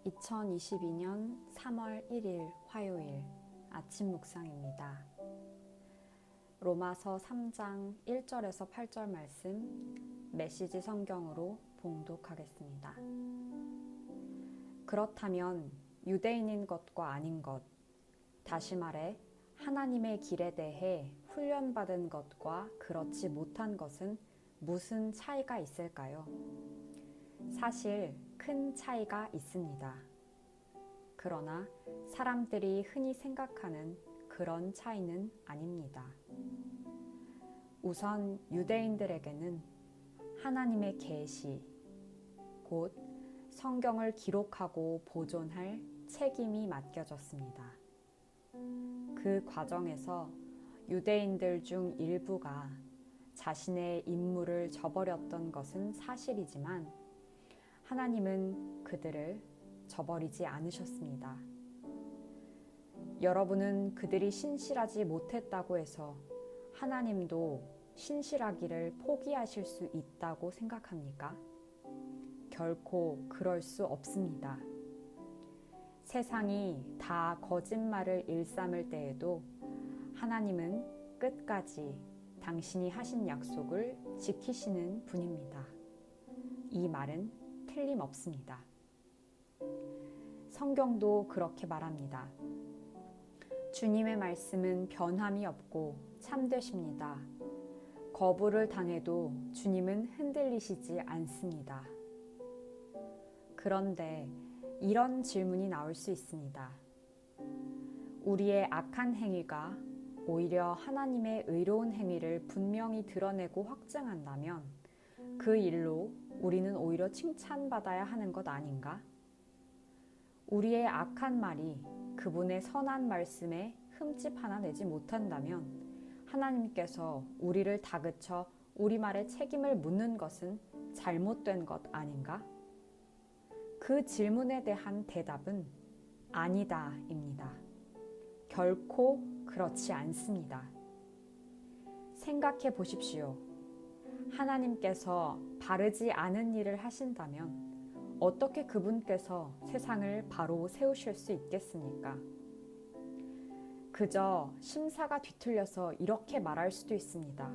2022년 3월 1일 화요일 아침 묵상입니다. 로마서 3장 1절에서 8절 말씀 메시지 성경으로 봉독하겠습니다. 그렇다면 유대인인 것과 아닌 것, 다시 말해 하나님의 길에 대해 훈련받은 것과 그렇지 못한 것은 무슨 차이가 있을까요? 사실 큰 차이가 있습니다. 그러나 사람들이 흔히 생각하는 그런 차이는 아닙니다. 우선 유대인들에게는 하나님의 계시, 곧 성경을 기록하고 보존할 책임이 맡겨졌습니다. 그 과정에서 유대인들 중 일부가 자신의 임무를 저버렸던 것은 사실이지만 하나님은 그들을 저버리지 않으셨습니다. 여러분은 그들이 신실하지 못했다고 해서 하나님도 신실하기를 포기하실 수 있다고 생각합니까? 결코 그럴 수 없습니다. 세상이 다 거짓말을 일삼을 때에도 하나님은 끝까지 당신이 하신 약속을 지키시는 분입니다. 이 말은 틀림없습니다. 성경도 그렇게 말합니다. 주님의 말씀은 변함이 없고 참되십니다. 거부를 당해도 주님은 흔들리시지 않습니다. 그런데 이런 질문이 나올 수 있습니다. 우리의 악한 행위가 오히려 하나님의 의로운 행위를 분명히 드러내고 확증한다면 그 일로 우리는 오히려 칭찬받아야 하는 것 아닌가? 우리의 악한 말이 그분의 선한 말씀에 흠집 하나 내지 못한다면 하나님께서 우리를 다그쳐 우리 말에 책임을 묻는 것은 잘못된 것 아닌가? 그 질문에 대한 대답은 아니다입니다. 결코 그렇지 않습니다. 생각해 보십시오. 하나님께서 바르지 않은 일을 하신다면 어떻게 그분께서 세상을 바로 세우실 수 있겠습니까? 그저 심사가 뒤틀려서 이렇게 말할 수도 있습니다.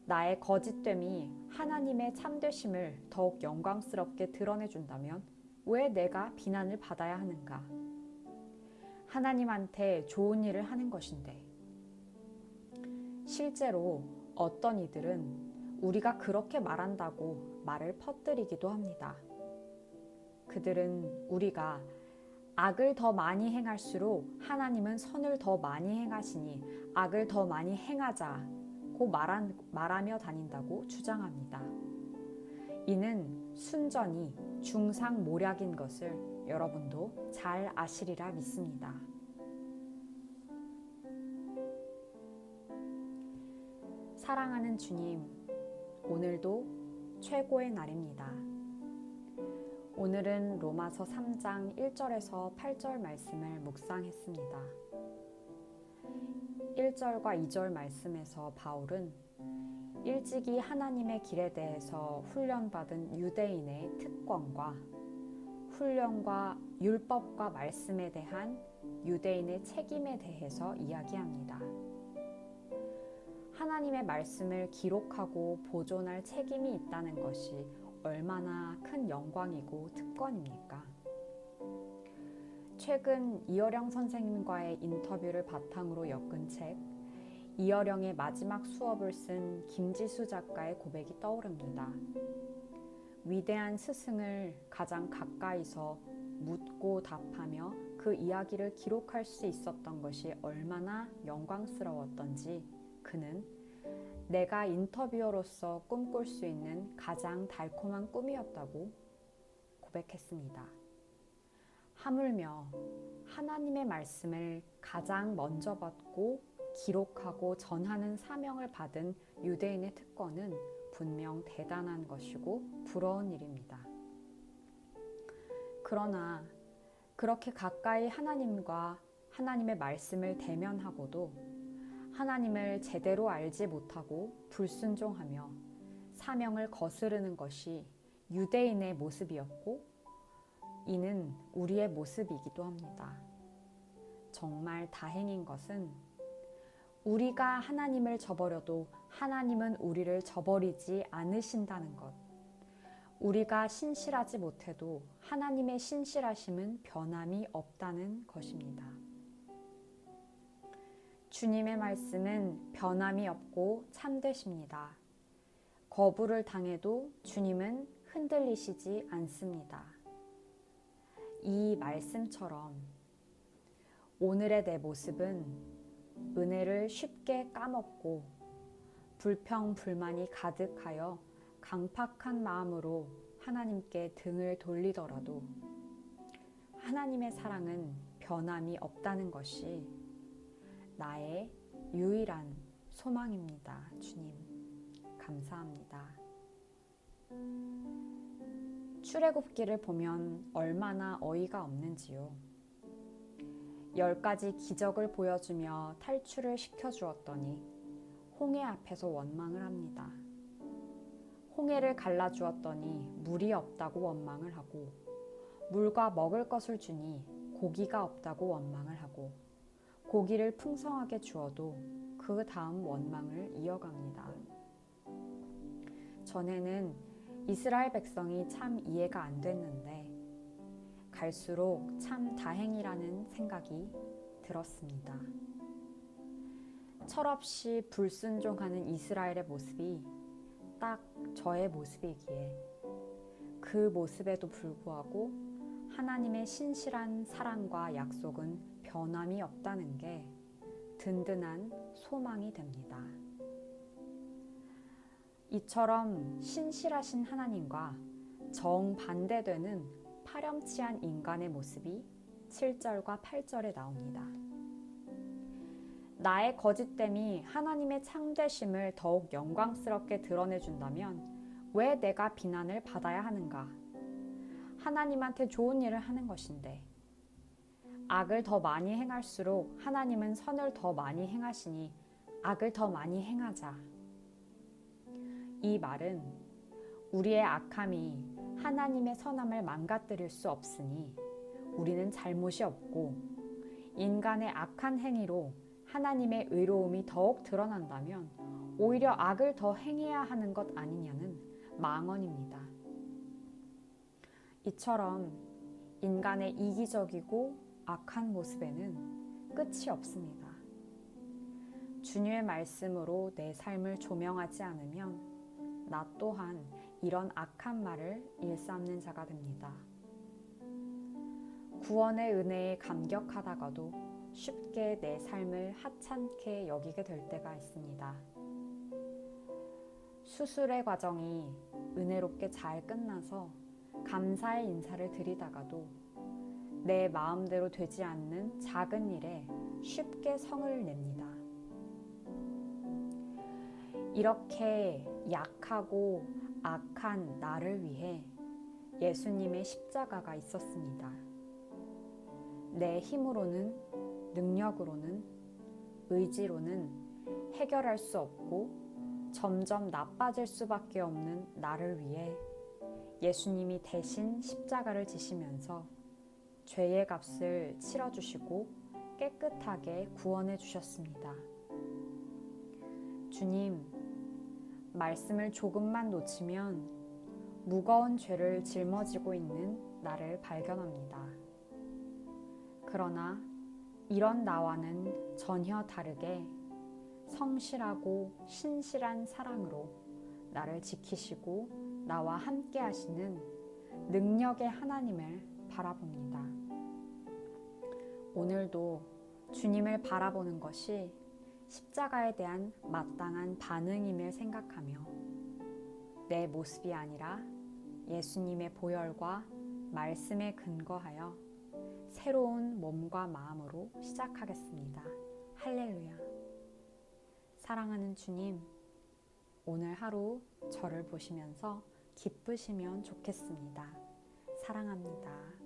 나의 거짓됨이 하나님의 참되심을 더욱 영광스럽게 드러내준다면 왜 내가 비난을 받아야 하는가? 하나님한테 좋은 일을 하는 것인데. 실제로 어떤 이들은 우리가 그렇게 말한다고 말을 퍼뜨리기도 합니다. 그들은 우리가 악을 더 많이 행할수록 하나님은 선을 더 많이 행하시니 악을 더 많이 행하자고 말하며 다닌다고 주장합니다. 이는 순전히 중상모략인 것을 여러분도 잘 아시리라 믿습니다. 사랑하는 주님, 오늘도 최고의 날입니다. 오늘은 로마서 3장 1절에서 8절 말씀을 묵상했습니다. 1절과 2절 말씀에서 바울은 일찍이 하나님의 길에 대해서 훈련받은 유대인의 특권과 훈련과 율법과 말씀에 대한 유대인의 책임에 대해서 이야기합니다. 하나님의 말씀을 기록하고 보존할 책임이 있다는 것이 얼마나 큰 영광이고 특권입니까? 최근 이어령 선생님과의 인터뷰를 바탕으로 엮은 책 이어령의 마지막 수업을 쓴 김지수 작가의 고백이 떠오릅니다. 위대한 스승을 가장 가까이서 묻고 답하며 그 이야기를 기록할 수 있었던 것이 얼마나 영광스러웠던지 그는 내가 인터뷰어로서 꿈꿀 수 있는 가장 달콤한 꿈이었다고 고백했습니다. 하물며 하나님의 말씀을 가장 먼저 받고 기록하고 전하는 사명을 받은 유대인의 특권은 분명 대단한 것이고 부러운 일입니다. 그러나 그렇게 가까이 하나님과 하나님의 말씀을 대면하고도 하나님을 제대로 알지 못하고 불순종하며 사명을 거스르는 것이 유대인의 모습이었고 이는 우리의 모습이기도 합니다. 정말 다행인 것은 우리가 하나님을 저버려도 하나님은 우리를 저버리지 않으신다는 것. 우리가 신실하지 못해도 하나님의 신실하심은 변함이 없다는 것입니다. 주님의 말씀은 변함이 없고 참되십니다. 거부를 당해도 주님은 흔들리시지 않습니다. 이 말씀처럼 오늘의 내 모습은 은혜를 쉽게 까먹고 불평불만이 가득하여 강팍한 마음으로 하나님께 등을 돌리더라도 하나님의 사랑은 변함이 없다는 것이 나의 유일한 소망입니다. 주님, 감사합니다. 출애굽기를 보면 얼마나 어이가 없는지요. 10가지 기적을 보여주며 탈출을 시켜주었더니 홍해 앞에서 원망을 합니다. 홍해를 갈라주었더니 물이 없다고 원망을 하고, 물과 먹을 것을 주니 고기가 없다고 원망을 하고, 고기를 풍성하게 주어도 그 다음 원망을 이어갑니다. 전에는 이스라엘 백성이 참 이해가 안 됐는데 갈수록 참 다행이라는 생각이 들었습니다. 철없이 불순종하는 이스라엘의 모습이 딱 저의 모습이기에 그 모습에도 불구하고 하나님의 신실한 사랑과 약속은 변함이 없다는 게 든든한 소망이 됩니다. 이처럼 신실하신 하나님과 정반대되는 파렴치한 인간의 모습이 7절과 8절에 나옵니다. 나의 거짓됨이 하나님의 참되심을 더욱 영광스럽게 드러내준다면 왜 내가 비난을 받아야 하는가? 하나님한테 좋은 일을 하는 것인데 악을 더 많이 행할수록 하나님은 선을 더 많이 행하시니 악을 더 많이 행하자. 이 말은 우리의 악함이 하나님의 선함을 망가뜨릴 수 없으니 우리는 잘못이 없고 인간의 악한 행위로 하나님의 의로움이 더욱 드러난다면 오히려 악을 더 행해야 하는 것 아니냐는 망언입니다. 이처럼 인간의 이기적이고 악한 모습에는 끝이 없습니다. 주님의 말씀으로 내 삶을 조명하지 않으면 나 또한 이런 악한 말을 일삼는 자가 됩니다. 구원의 은혜에 감격하다가도 쉽게 내 삶을 하찮게 여기게 될 때가 있습니다. 수술의 과정이 은혜롭게 잘 끝나서 감사의 인사를 드리다가도 내 마음대로 되지 않는 작은 일에 쉽게 성을 냅니다. 이렇게 약하고 악한 나를 위해 예수님의 십자가가 있었습니다. 내 힘으로는, 능력으로는, 의지로는 해결할 수 없고 점점 나빠질 수밖에 없는 나를 위해 예수님이 대신 십자가를 지시면서 죄의 값을 치러주시고 깨끗하게 구원해 주셨습니다. 주님, 말씀을 조금만 놓치면 무거운 죄를 짊어지고 있는 나를 발견합니다. 그러나 이런 나와는 전혀 다르게 성실하고 신실한 사랑으로 나를 지키시고 나와 함께 하시는 능력의 하나님을 바라봅니다. 오늘도 주님을 바라보는 것이 십자가에 대한 마땅한 반응임을 생각하며 내 모습이 아니라 예수님의 보혈과 말씀에 근거하여 새로운 몸과 마음으로 시작하겠습니다. 할렐루야. 사랑하는 주님, 오늘 하루 저를 보시면서 기쁘시면 좋겠습니다. 사랑합니다.